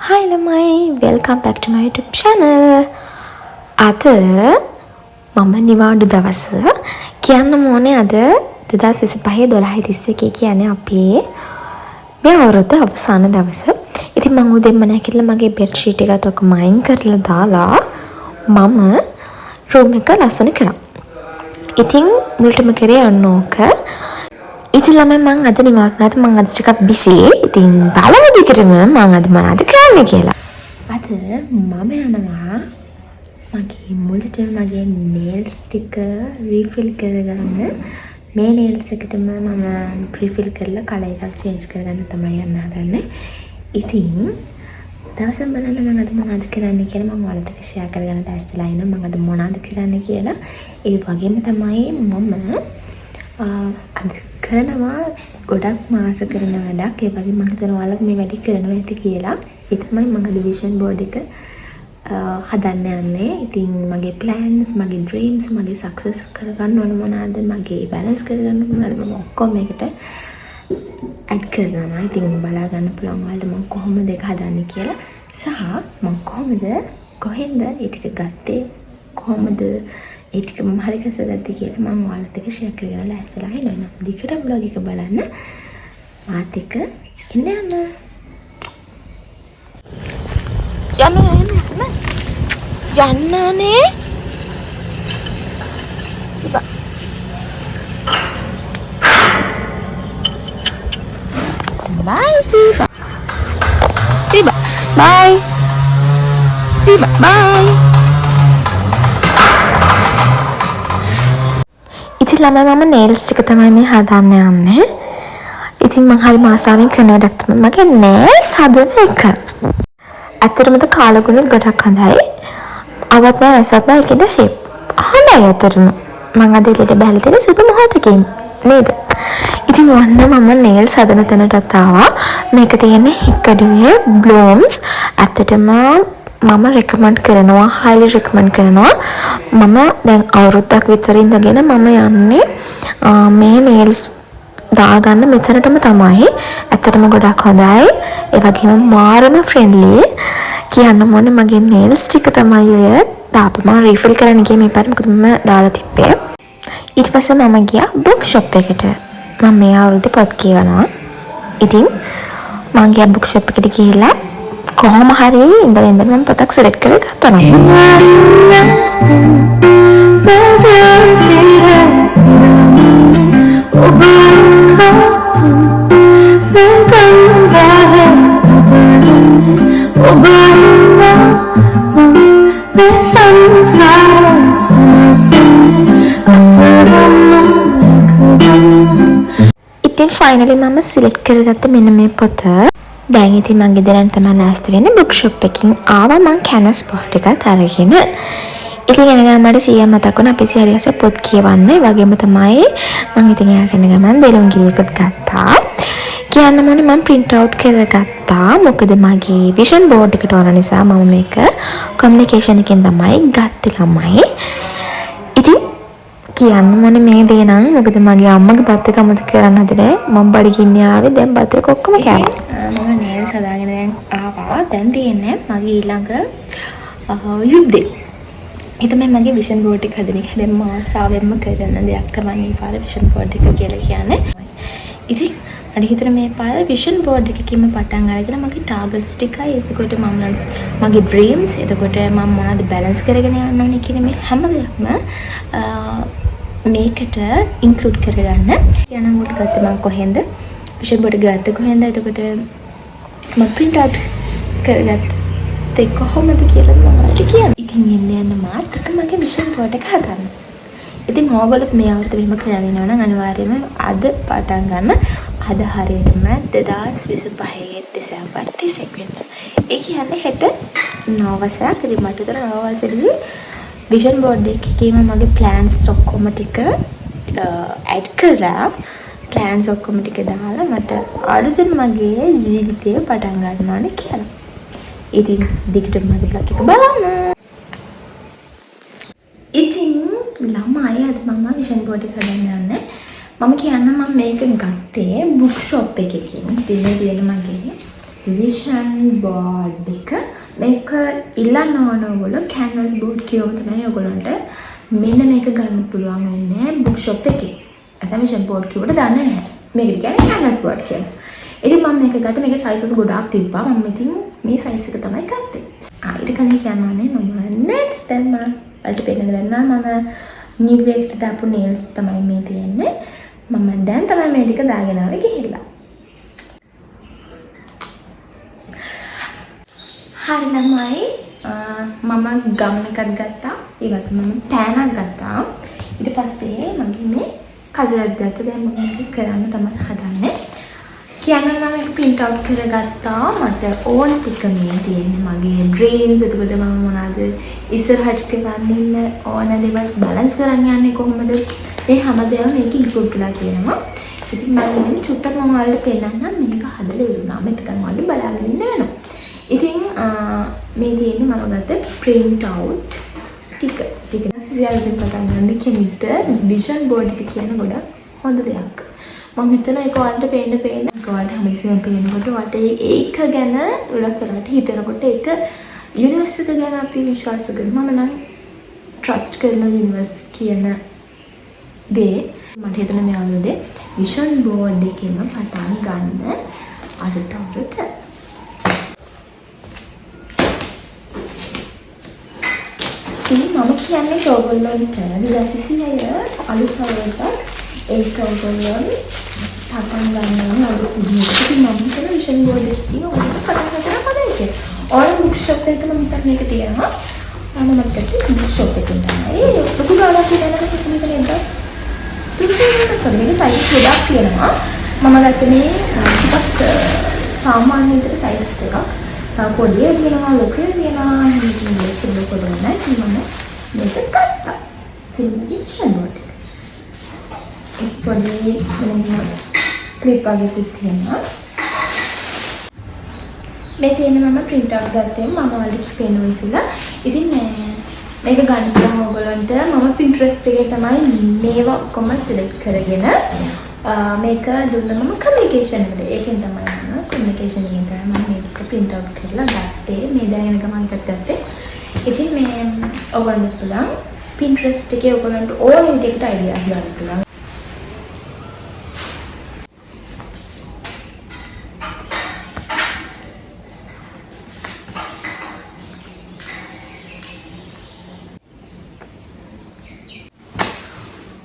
Hi lamai, welcome back to my YouTube channel. අද මම නිවාඩු දවස කියන්න ඕනේ අද 2025 12:31 කියන්නේ අපේ මේ අවුරුද්ද අවසාන දවස. ඉතින් මම උදේම නැගිටලා මගේ බෙඩ් ෂීට් එකත් ඔක්කොම අයින් කරලා දාලා මම රූම් එක ලස්සන කරා. ඉතින් මුලටම කරේ අන්නෝක. ඉතින් ළමයි මම අද නිවාඩුනාට මම අද ටිකක් බිසි. ඉතින් බලමු දිගටම මම අද මොනවද කරන්නේ කියලා. අද මම යනවා මගේ මුලට මගේ nails ටික refill කරගන්න. මේ nails එකටම මම refill කරලා color එකක් change කරගන්න තමයි යන්න හදන්නේ. ඉතින් දවසම බලන්න මම අද මොනවද කරන්නේ කියලා මම ඔයාලට share කරගන්න දැස්තිලා ඉන්න මම අද මොනවද කරන්නේ කියලා. ඒ වගේම තමයි මම අද කරනවා ගොඩක් මාස කරන වැඩක්. ඒ වගේ මම හිතනවා ඔයාලා මේ වැඩි කරනවා ඇති කියලා. ඒ තමයි මම අද vision board එක හදන්න යන්නේ. ඉතින් මගේ plans, මගේ dreams, මගේ success කරගන්න ඕන මොනවාද, මගේ balance කරගන්න මොනවාද මම ඔක්කොම එකට add කරනවා. ඉතින් බලා ගන්න පුළුවන් ඔයාලට මම කොහොමද ඒක හදන්නේ කියලා. සහ මම කොහොමද කොහෙන්ද ඒ ටික ගත්තේ, කොහොමද ඒ ටික මම හරි ගස්සගත්තේ කියලා මම ඔයාලට ඒක share කරගෙන ලෑස්තිලා ඉන්නවා. දිගට vlog එක බලන්න. මාත් එක්ක එන්න යන්න. යන්නනේ සිබා bye සිබා bye සිබා bye. ඉතින් ළමයි මම nails ටික තමයි මේ හදන්න යන්නේ. ඉතින් මම හරි මාසාවෙන් කරන වැඩක් තමයි මගේ nails හදන එක. ඇත්තටම කාලගුණෙත් ගොඩක් හොඳයි. අවත් නැහැ වැසත් නැහැ ඒකද shape. හොඳයි ඇත්තටම. මම අද එළියට බහලා තියෙන සුබ මොහොතකින් නේද? ඉතින් ඔන්න මම nails හදන තැනටත් ආවා. මේක තියෙන්නේ හික්කඩුවේ Blooms. ඇත්තටම මම recommend කරනවා, highly recommend කරනවා. මම දැන් අවුරුද්දක් විතර ඉඳගෙන මම යන්නේ මේ nails දාගන්න මෙතනටම තමයි. ඇත්තටම ගොඩක් හොඳයි. ඒ වගේම මාරම friendly. කියන්න ඕනේ මගේ nails ටික තමයි ඔය දාපම refill කරන්න ගියේ මේ පාර මොකද මම දාලා තිබ්බේ. ඊට පස්සේ මම ගියා book shop එකට. මම මේ අවුරුද්දේ පොත් කියවනවා. ඉතින් මම ගියා book shop එකට ගිහිල්ලා කොහොම හරි ඉඳලා මම පොතක් select කරගත්තා නේද. ඉතින් finally මම select කරගත්ත මෙන්න මේ පොත. දැන් ඉතින් මම ගෙදරන් තමයි නැස්ත වෙන්නේ book shop එකකින් ආවා මම canvas board එකත් අරගෙන. ඉතින් එන ගමන් මට සීයා මතක් වුණා අපි සියරියස පොත් කියවන්න. ඒ වගේම තමයි මම ඉතින් යාගෙන ගමන් දෙලොන් ගිරියකට ගත්තා. කියන්න ඕනේ මම print out කරගත්තා. මොකද මගේ vision board එකට ඕන නිසා මම මේක communication එකෙන් තමයි ගත්තේ ළමයි. ඉතින් කියන්න ඕනේ මේ දේ නම් මොකද මගේ අම්මගේ බත් එක අමතක කරන්න හදලා මම බඩගින්නේ ආවේ. දැන් බත් එක ඔක්කොම කෑවා. මම nails හදාගෙන දැන් ආවා. දැන් තියෙන්නේ මගේ ඊළඟ යුද්ධේ. ඒ තමයි මගේ vision board එක හදන එක. හැබැයි මම ආසාවෙන්ම කරන දෙයක් තමයි මේ පාර vision board එක කියලා කියන්නේ. ඉතින් අර හිතන මේ පාර vision board එකකින්ම පටන් අරගෙන මගේ targets ටිකයි එතකොට මම මගේ dreams එතකොට මම මොනවද balance කරගෙන යන්න ඕනේ කියන මේ හැම දෙයක්ම මේකට include කරගන්න. යන උඩ ගත්ත මම කොහෙන්ද vision board එක ගත්ත කොහෙන්ද එතකොට මම print out කරගත්තේ කොහොමද කියලා මම ඔයාලට කියන්න. ඉතින් යන්න මාත් එක්ක මගේ vision board එක හදන්න. ඉතින් ඕගොල්ලෝ මේ අවුරුද්ද මෙහෙම කරගෙන යනවා නම් අනිවාර්යයෙන්ම අද පටන් ගන්න. අද හරියටම 2025 දෙසැම්බර් 31 වෙනිදා. ඒ කියන්නේ හෙට නවවසරක් ඉතින් මට උතන නවවසරේදී විෂන් බෝඩ් එකේම මගේ ප්ලෑන්ස් ඔක්කොම ටික ඇඩ් කරා. ප්ලෑන්ස් ඔක්කොම ටික දාලා මට අලුතෙන් මගේ ජීවිතය පටන් ගන්න ඕනේ කියලා. ඉතින් දිගටම මගේ බ්ලොග් එක බලන්න. ඉතින් ළමයි අද මම විෂන් බෝඩ් එක හදන්න යන්නේ. මම කියන්න මම මේක ගත්තේ බුක් ෂොප් එකකින්. ඉතින් මේ තියෙන මගේ විෂන් බෝඩ් එක. මේක ඉල්ලන්න ඕන ඔයගොල්ලෝ canvas board කියවම තමයි ඔයගොල්ලන්ට මෙන්න මේක ගන්න පුළුවන් වෙන්නේ බුක් ෂොප් එකේ. අතම විෂන් බෝඩ් කියවට දන්නේ නැහැ. මේක කියන්නේ canvas board කියලා. ඉතින් මම මේක ගත්තා. මේකේ sizes ගොඩාක් තිබ්බා. මම ඉතින් මේ size එක තමයි ගත්තේ. ඊට කලින් කියන්නනේ මම next time වලට පෙන්නන්න වෙනවා මම new eකට දාපු nails තමයි මේ තියෙන්නේ. මම දැන් තමයි මේ ටික දාගෙන ආවේ ගිහිල්ලා. හරි ළමයි මම ගම් එකක් ගත්තා. ඒ වගේම මම පෑනක් ගත්තා. ඊට පස්සේ මගේ මේ කඩලක් ගත්තා. දැන් මම මේක කරන්න තමයි හදන්නේ. කියන්න නම් මේක print out කරගත්තා. මට ඕන ටික මේ තියෙන්නේ මගේ dreams. එතකොට මම මොනවාද ඉස්සරහට කරන්න ඕන දේවල් balance කරන්න යන්නේ කොහොමද? මේ හැමදේම මේක include කරලා තියෙනවා. ඉතින් මම මේ චුට්ටක් මම ඔයාලට පෙන්නන්නම් මේක හදලා ඉවරනා. මේක තමයි ඔයාලට බලාගෙන ඉන්න වෙනවා. ඉතින් මේ තියෙන්නේ මම ගත්ත print out ටික සිසිල්ගෙන් පටන් ගන්න කෙනෙක්ට විෂන් බෝඩ් එක කියන ගොඩක් හොඳ දෙයක්. මම හිතනවා ඒක ඔයාලට පේන්න ඔයාලට හැමතිස්සෙම පේනකොට ඔයාලට ඒක ගැන උලක් කරලා හිතනකොට ඒක යුනිවර්ස් එක ගැන අපි විශ්වාස කරනවා. මම නම් ට්‍රස්ට් කරන යුනිවර්ස් කියන දේ මට හිතෙනවා මේ අවුරුද්දේ විෂන් බෝඩ් එකේම පටන් ගන්න අලුත් අවුරුද්ද. මම කියන්නේ ඔයගොල්ලන්ට 2026 අලුත් අවුරුද්දක් ඒක ඔයගොල්ලෝ පටන් ගන්නවා අලුත් විදිහට. මම කියන විෂන් බෝඩ් එකේ තියෙන ඔයගොල්ලෝ පටන් ගන්න පදේ. ඕන බුක් ෂොප් එකක මම හිතන්නේ මේක තියෙනවා. මම මතකයි බුක් ෂොප් එකෙන් තමයි. ලොකු ගානක් තියෙනවා මේක නේද? තුන්සෙකට මේක සයිස් ගොඩක් තියෙනවා. මම ගත්තේ මේ ටිකක් සාමාන්‍ය විදිහට සයිස් එකක්. පොඩිය තියෙනවා ලොකේ තියෙනවා මේක ලොකු දෙයක් නෑ මම මේක ගත්තා. විෂන් බෝඩ් එක පොඩි ක්ලිප් වගේ තියෙනවා. මේ තියෙන මම print out ගත්තේ මම ඔයාලට පෙන්වුවා ඉස්සෙල්ලා. ඉතින් මේක ගන්න පුළුවන් ඔයගොල්ලන්ට මම Pinterest එකේ තමයි මේවා ඔක්කොම select කරගෙන මේක දුන්නා මම communication එකට. ඒකෙන් තමයි මම communication එකෙන් තමයි මම මේක print out කරලා ගත්තේ. මේ දැනගෙන ගමන් එකත් ගත්තේ. ඉතින් මේ ඔයගොල්ලන්ට පුළුවන් Pinterest එකේ ඔයගොල්ලන්ට ඕන විදිහකට ideas ගන්න පුළුවන්.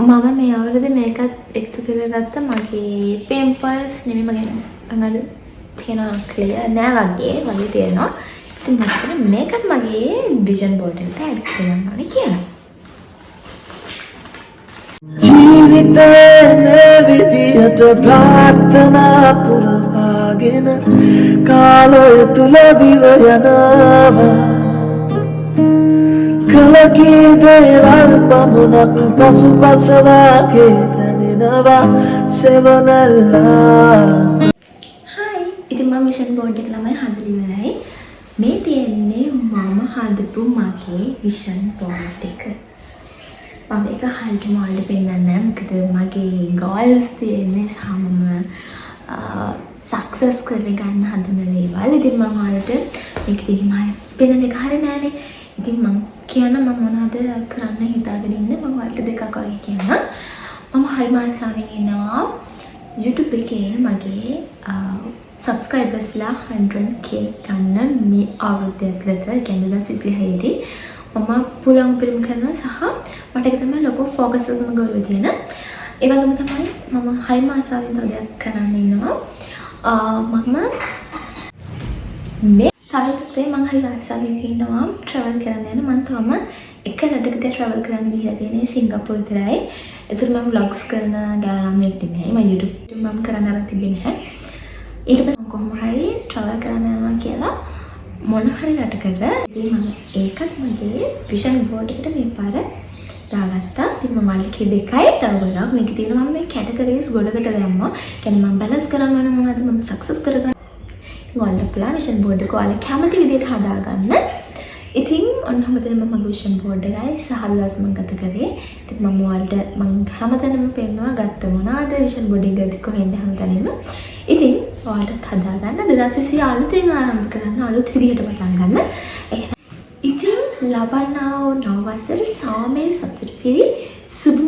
මම මේ අවුරුද්දේ මේකත් එකතු කරගත්ත මගේ pimples නෙමෙයි මගේ අඟද තියෙන ක්ලියර් නෑ වගේ තියෙනවා. ඉතින් මම මේකත් මගේ විෂන් බෝඩ් එකට ඇඩ් කරගන්න ඕනේ කියලා. ජීවිතේ මේ විදියට ප්‍රාර්ථනා පුරවාගෙන කාලය තුල දිව යනවා. කලකී දේවල් පමණක් පසුපසවාගේ දැනෙනවා සෙවනල්ලා. හයි ඉතින් මම විෂන් බෝඩ් එක ළමයි හදලා ඉවරයි. මේ තියෙන්නේ මම හදපු මගේ විෂන් බෝඩ් එක. මම ඒක හරියට මොල්ඩ් පෙන්නන්නේ නැහැ. මොකද මගේ goals තියෙන්නේ සමම සක්සස් කරගන්න හදන දේවල්. ඉතින් මම ඔයාලට මේක දිහා පෙන්නන එක හරිය නෑනේ. ඉතින් මම කියන්න මම මොනවද කරන්න හිතාගෙන ඉන්නේ මම ඔයාලට දෙකක් වගේ කියන්න. මම හරිම ආසාවෙන් ඉන්නවා YouTube එකේ මගේ subscribersලා 100k ගන්න මේ අවුරුද්ද ඇතුළත කියන්නේ 2026 දී මම පුළුවන් උපරිම කරනවා සහ මට ඒක තමයි ලොකු ફોකස් එකම ගොල්ව තියෙන. ඒ වගේම තමයි මම හරිම ආසාවෙන් තව දෙයක් කරන්න ඉන්නවා. මම මේ තවලුත්තේ මම හරි ආසාවෙන් ඉන්නවා travel කරන්න යන. මම තාම එක රටකට travel කරන්න ගිහිල්ලා තියෙන්නේ සිංගප්පූරු විතරයි. ඒතර මම vlogs කරන ගානක් නෙමෙයි. මම YouTube මම කරන්න අර තිබෙන්නේ නැහැ. ඊට පස්සේ කොහොම හරි travel කරන්න යනවා කියලා මොන හරි රටකට ඉතින් මම ඒකත් මගේ විෂන් බෝඩ් එකට මේ පාර දාගත්තා. ඉතින් මම මල්ලි දෙකයි තව ගොඩක් මේකේ තියෙනවා. මම මේ කැටගරිස් ගොඩකට දැම්මා. කියන්නේ මම බැලන්ස් කරන්න ඕන මොනවද මම සක්සස් කරගන්න. ඉතින් ඔයාලා විෂන් බෝඩ් එක ඔයාලා කැමති විදිහට හදාගන්න. ඉතින් ඔන්න හැමදේම මම විෂන් බෝඩ් එකයි සහල්ලාස් මම ගත කරේ. ඉතින් මම ඔයාලට මම හැමතැනම පෙන්නවා ගත්ත මොනවාද විෂන් බෝඩ් එක ගත්තේ කොහෙන්ද හැමතැනම. ඉතින් ඔයාලට හදාගන්න 2020 අලුතෙන් ආරම්භ කරන්න අලුත් විදිහට පටන් ගන්න. එහෙනම් ඉතින් ලබන්නා වූ නව වසර සාමයේ සතුට පිරි සුබ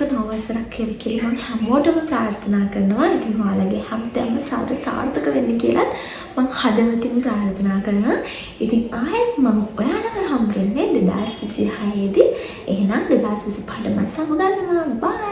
නව වසරක් කෙරෙහි කියලා මම හැමෝටම ප්‍රාර්ථනා කරනවා. ඉතින් ඔයාලගේ හැමදේම සාර්ථක වෙන්න කියලා මම හදවතින් ප්‍රාර්ථනා කරනවා. ඉතින් ආයෙත් මම ඔයාලව හම්බ වෙන්නේ 2026 දී. එහෙනම් 2025 මම සමුගන්නවා. බයි.